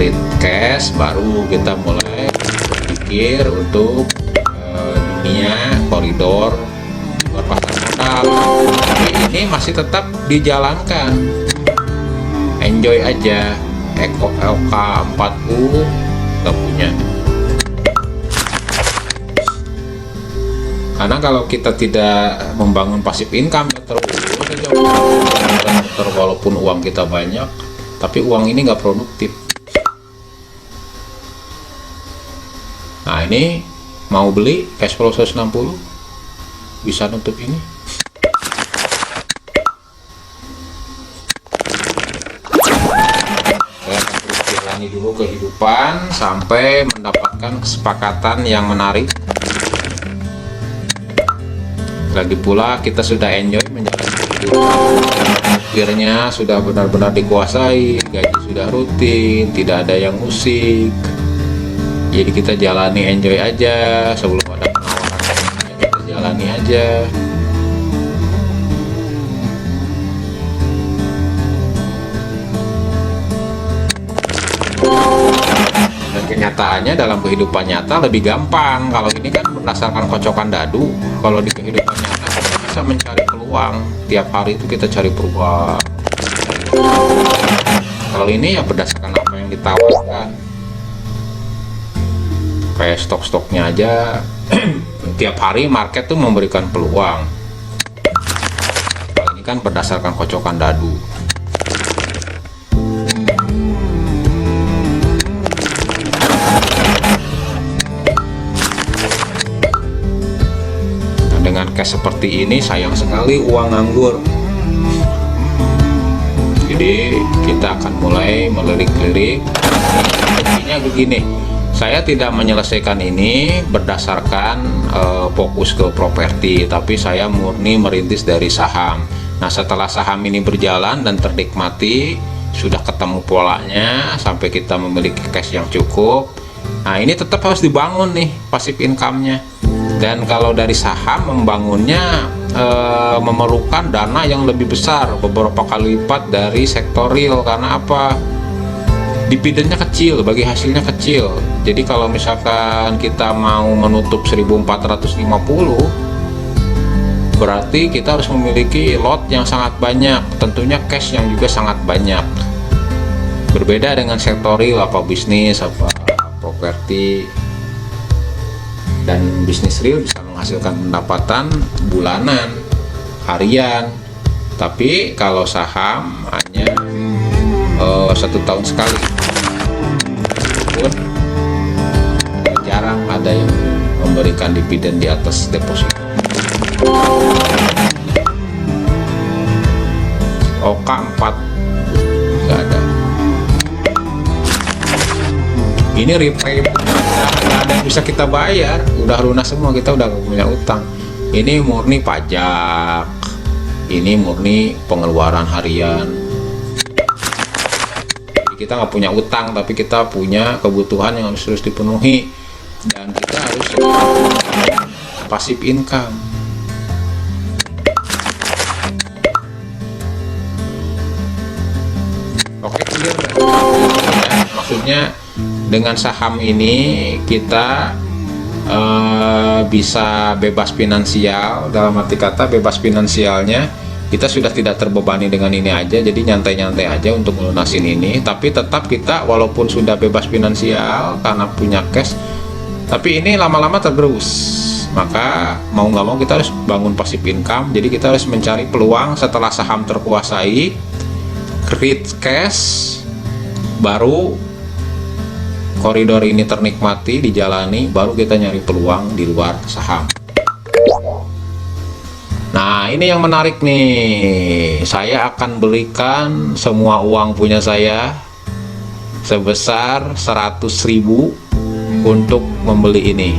read cash baru kita mulai berpikir untuk dunia koridor luar pasar modal. Tapi ini masih tetap dijalankan, enjoy aja. LK4U nggak punya. Karena kalau kita tidak membangun passive income terus walaupun uang kita banyak, tapi uang ini nggak produktif. Nah ini mau beli cash flow 160 bisa nutup ini. Saya akan terus jalani dulu kehidupan sampai mendapatkan kesepakatan yang menarik. Lagi pula kita sudah enjoy menjalani kehidupan, akhirnya sudah benar-benar dikuasai, gaji sudah rutin, tidak ada yang musik. Jadi kita jalani enjoy aja, sebelum ada penawaran kita jalani aja. Dan kenyataannya dalam kehidupan nyata lebih gampang. Kalau ini kan berdasarkan kocokan dadu. Kalau di kehidupan nyata kita bisa mencari peluang. Tiap hari itu kita cari peluang. Kalau ini ya berdasarkan apa yang ditawarkan. Kayak stok-stoknya aja. Tiap hari market tuh memberikan peluang. Kalau ini kan berdasarkan kocokan dadu. cash seperti ini, sayang sekali uang nganggur. Jadi kita akan mulai melirik-lirik. Intinya begini, saya tidak menyelesaikan ini berdasarkan fokus ke properti, tapi saya murni merintis dari saham. Nah, setelah saham ini berjalan dan ternikmati, sudah ketemu polanya sampai kita memiliki cash yang cukup. Nah, ini tetap harus dibangun nih passive income-nya. Dan kalau dari saham membangunnya memerlukan dana yang lebih besar, beberapa kali lipat dari sektor real. Karena apa? Dividennya kecil, bagi hasilnya kecil. Jadi kalau misalkan kita mau menutup 1450, berarti kita harus memiliki lot yang sangat banyak, tentunya cash yang juga sangat banyak. Berbeda dengan sektor real, apa bisnis, apa properti. Dan bisnis real bisa menghasilkan pendapatan bulanan, harian. Tapi kalau saham hanya 1 tahun sekali. Pun jarang ada yang memberikan dividen di atas deposito. Oka 4 nggak ada. Ini repay nggak ada yang bisa kita bayar, udah lunas semua, kita udah nggak punya utang. Ini murni pajak, ini murni pengeluaran harian. Jadi kita nggak punya utang, tapi kita punya kebutuhan yang harus terus dipenuhi, dan kita harus passive income. Oke, clear. Maksudnya dengan saham ini kita bisa bebas finansial. Dalam arti kata bebas finansialnya, kita sudah tidak terbebani dengan ini aja, jadi nyantai-nyantai aja untuk melunasin ini. Tapi tetap kita walaupun sudah bebas finansial karena punya cash, tapi ini lama-lama tergerus. Maka mau nggak mau kita harus bangun passive income. Jadi kita harus mencari peluang setelah saham terkuasai, create cash, baru koridor ini ternikmati, dijalani, baru kita nyari peluang di luar saham. Nah, ini yang menarik nih. Saya akan belikan semua uang punya saya sebesar 100.000 untuk membeli ini.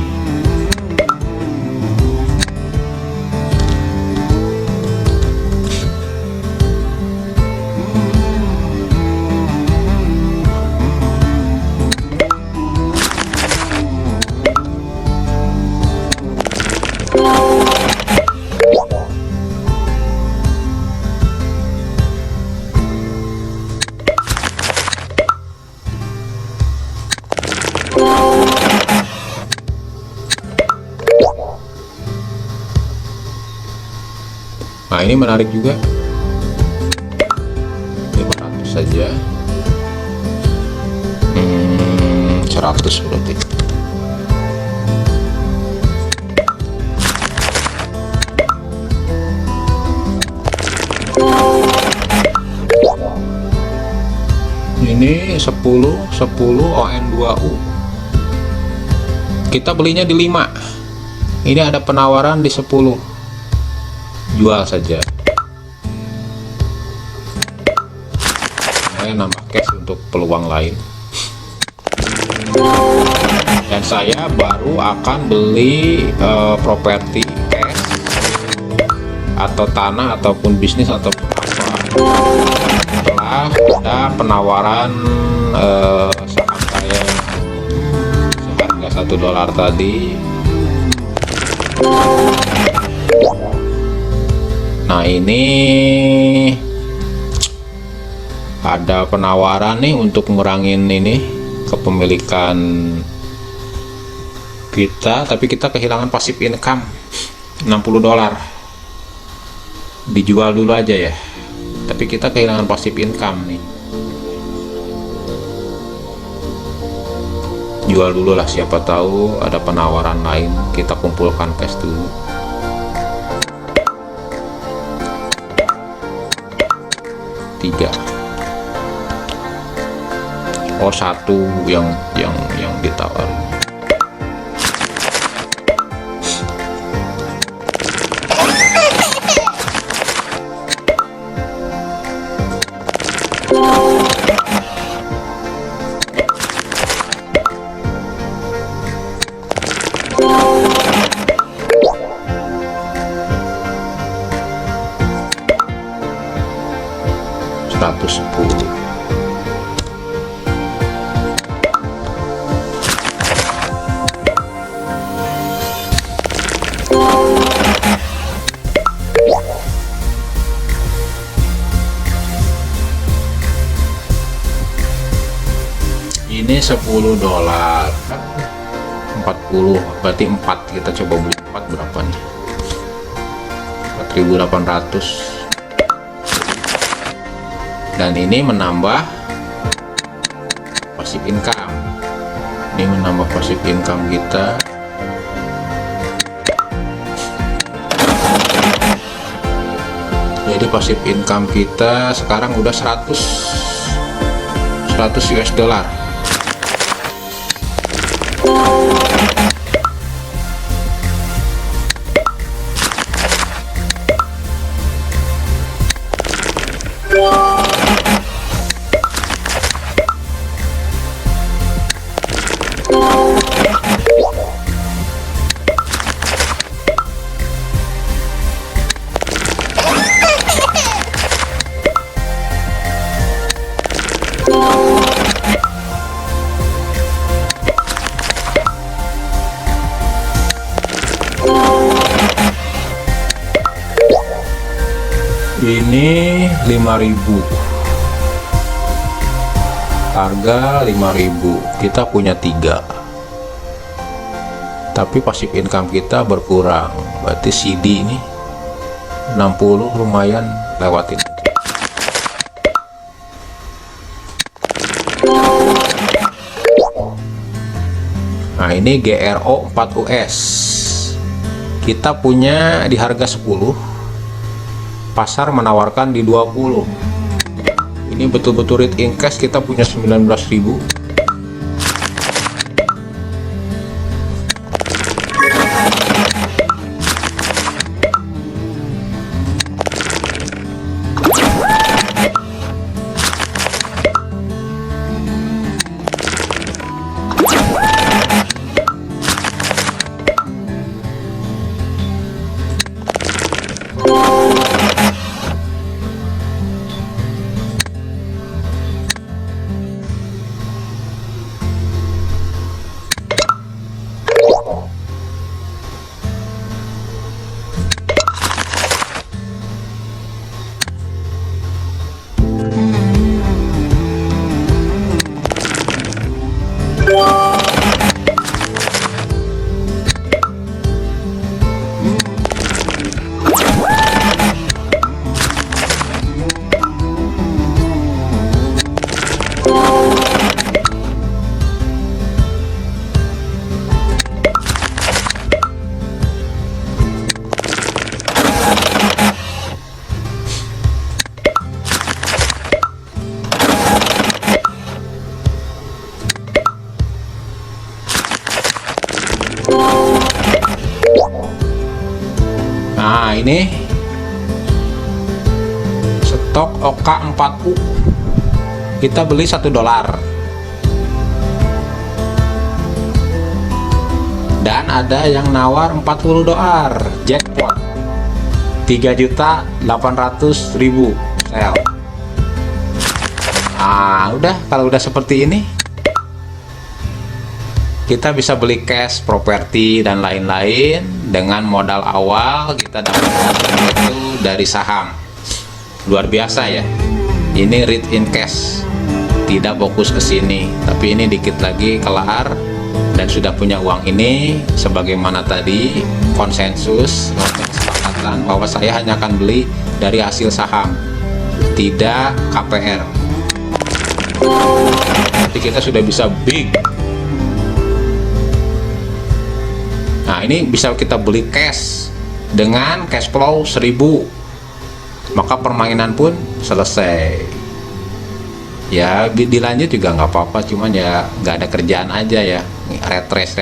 Nah, ini menarik juga. 500 saja. 100 berarti. Ini 10 ON2U. Kita belinya di 5. Ini ada penawaran di 10. Jual saja. Saya nambah cash untuk peluang lain. Dan saya baru akan beli properti cash atau tanah ataupun bisnis ataupun apa setelah ada penawaran saham saya seharga $1 tadi. Nah, ini ada penawaran nih untuk ngurangin ini kepemilikan kita, tapi kita kehilangan passive income $60. Dijual dulu aja ya, tapi kita kehilangan passive income nih. Jual dulu lah, siapa tahu ada penawaran lain, kita kumpulkan cash dulu. Oh, 1 yang ditawarin. 110. Ini $10, 40 berarti 4, kita coba beli 4 berapa nih, 4.800. Dan ini menambah passive income, ini menambah passive income kita. Jadi passive income kita sekarang udah 100 US dollar. Ini 5.000, harga 5.000, kita punya 3, tapi passive income kita berkurang, berarti CD ini 60 lumayan lewatin. Nah ini GRO 4 US, kita punya di harga 10, pasar menawarkan di 20. Ini betul-betul read in cash, kita punya 19.000. Nah ini stok OK4U, kita beli $1, dan ada yang nawar $40, jackpot 3.800.000 sell. Nah udah, kalau udah seperti ini kita bisa beli cash, properti, dan lain-lain dengan modal awal kita dapatkan itu dari saham. Luar biasa ya. Ini read in cash, tidak fokus ke sini, tapi ini dikit lagi kelar dan sudah punya uang ini. Sebagaimana tadi konsensus kesepakatan bahwa saya hanya akan beli dari hasil saham, tidak KPR. Nanti kita sudah bisa big. Nah ini bisa kita beli cash dengan cash flow 1.000, maka permainan pun selesai. Ya dilanjut juga nggak apa-apa, cuman ya nggak ada kerjaan aja ya, retrace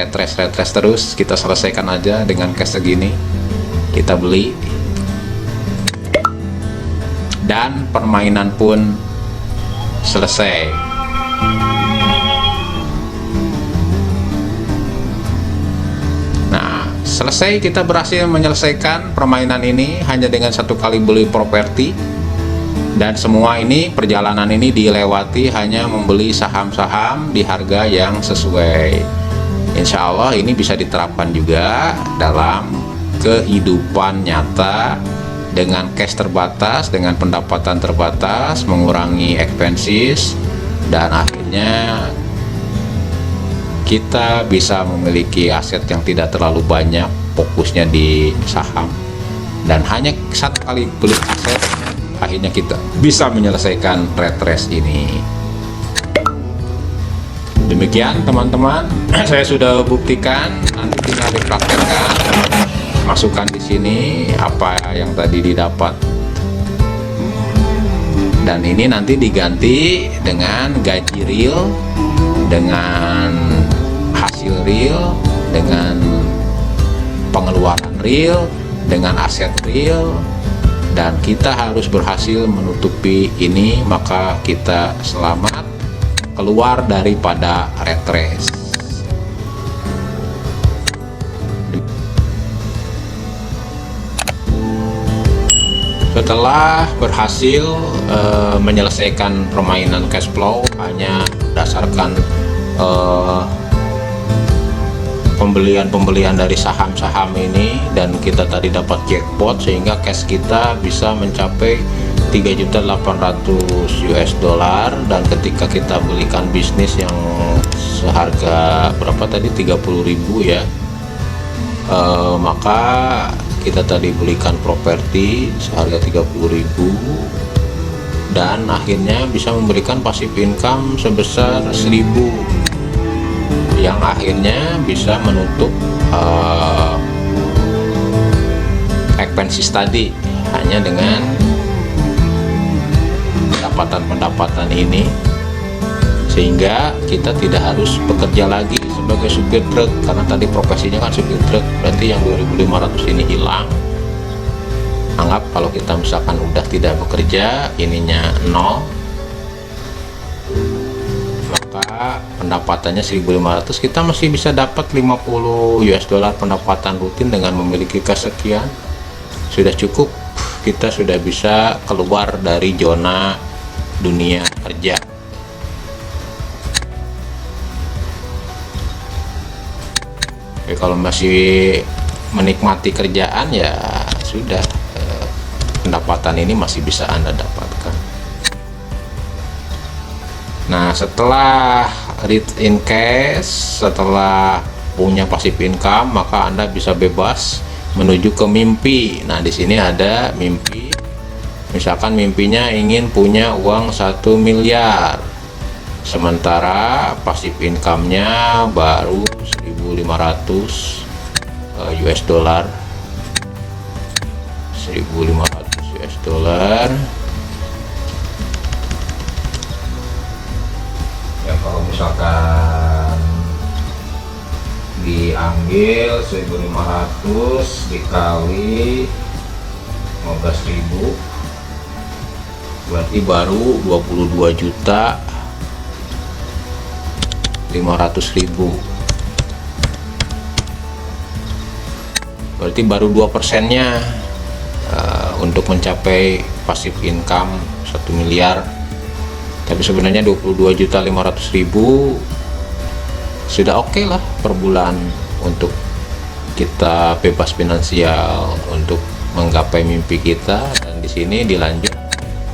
terus, kita selesaikan aja dengan cash segini, kita beli dan permainan pun selesai. Selesai, kita berhasil menyelesaikan permainan ini hanya dengan 1 kali beli properti Dan semua ini, perjalanan ini dilewati hanya membeli saham-saham di harga yang sesuai. Insya Allah ini bisa diterapkan juga dalam kehidupan nyata dengan cash terbatas, dengan pendapatan terbatas, mengurangi expenses, dan akhirnya kita bisa memiliki aset yang tidak terlalu banyak, fokusnya di saham, dan hanya satu kali beli aset akhirnya kita bisa menyelesaikan red race ini. Demikian teman-teman, saya sudah buktikan, nanti tinggal dipraktekkan, masukkan di sini apa yang tadi didapat, dan ini nanti diganti dengan gaji real, dengan hasil real, dengan pengeluaran real, dengan aset real, dan kita harus berhasil menutupi ini, maka kita selamat keluar daripada red race. Setelah berhasil menyelesaikan permainan cash flow hanya berdasarkan pembelian dari saham-saham ini, dan kita tadi dapat jackpot sehingga cash kita bisa mencapai 3.800.000 US dollar. Dan ketika kita belikan bisnis yang seharga berapa tadi, 30.000 ya, maka kita tadi belikan properti seharga 30.000 dan akhirnya bisa memberikan passive income sebesar 1.000 yang akhirnya bisa menutup expenses tadi hanya dengan pendapatan ini, sehingga kita tidak harus bekerja lagi sebagai supir truk, karena tadi profesinya kan supir truk, berarti yang 2.500 ini hilang. Anggap kalau kita misalkan udah tidak bekerja, ininya 0, maka pendapatannya 1.500, kita masih bisa dapat 50 US dollar pendapatan rutin dengan memiliki kesekian. Sudah cukup, kita sudah bisa keluar dari zona dunia kerja. Oke, kalau masih menikmati kerjaan ya sudah, pendapatan ini masih bisa Anda dapatkan. Nah, setelah read in cash, setelah punya passive income, maka Anda bisa bebas menuju ke mimpi. Nah, di sini ada mimpi. Misalkan mimpinya ingin punya uang 1 miliar, sementara passive income-nya baru 1.500 US dollar. 1.500 US dollar. Ya, kalau misalkan diambil 1.500 dikali 15.000, berarti baru 22.500.000. Berarti baru 2%-nya untuk mencapai passive income 1 miliar. Tapi sebenarnya 22.500.000 sudah oke lah per bulan untuk kita bebas finansial untuk menggapai mimpi kita. Dan di sini dilanjut,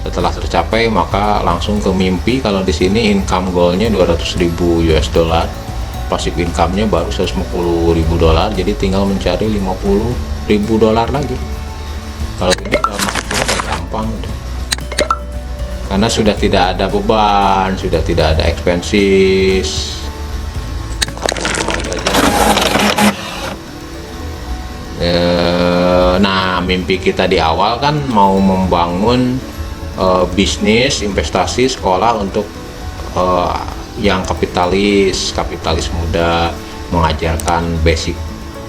setelah tercapai maka langsung ke mimpi. Kalau di sini income goalnya 200.000 US dollar, passive income-nya baru 150.000 dolar, jadi tinggal mencari 50.000 dolar lagi. Kalau ini gampang, karena sudah tidak ada beban, sudah tidak ada expenses. Nah, mimpi kita di awal kan mau membangun bisnis, investasi, sekolah untuk yang kapitalis muda, mengajarkan basic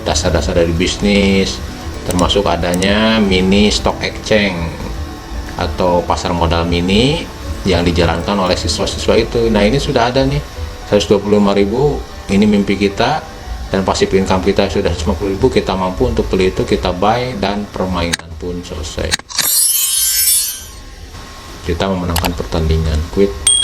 dasar-dasar dari bisnis, termasuk adanya mini stock exchange atau pasar modal mini yang dijalankan oleh siswa-siswa itu. Nah, ini sudah ada nih 125.000, ini mimpi kita, dan passive income kita sudah 150.000, kita mampu untuk beli itu, kita buy, dan permainan pun selesai. kita memenangkan pertandingan. Quit.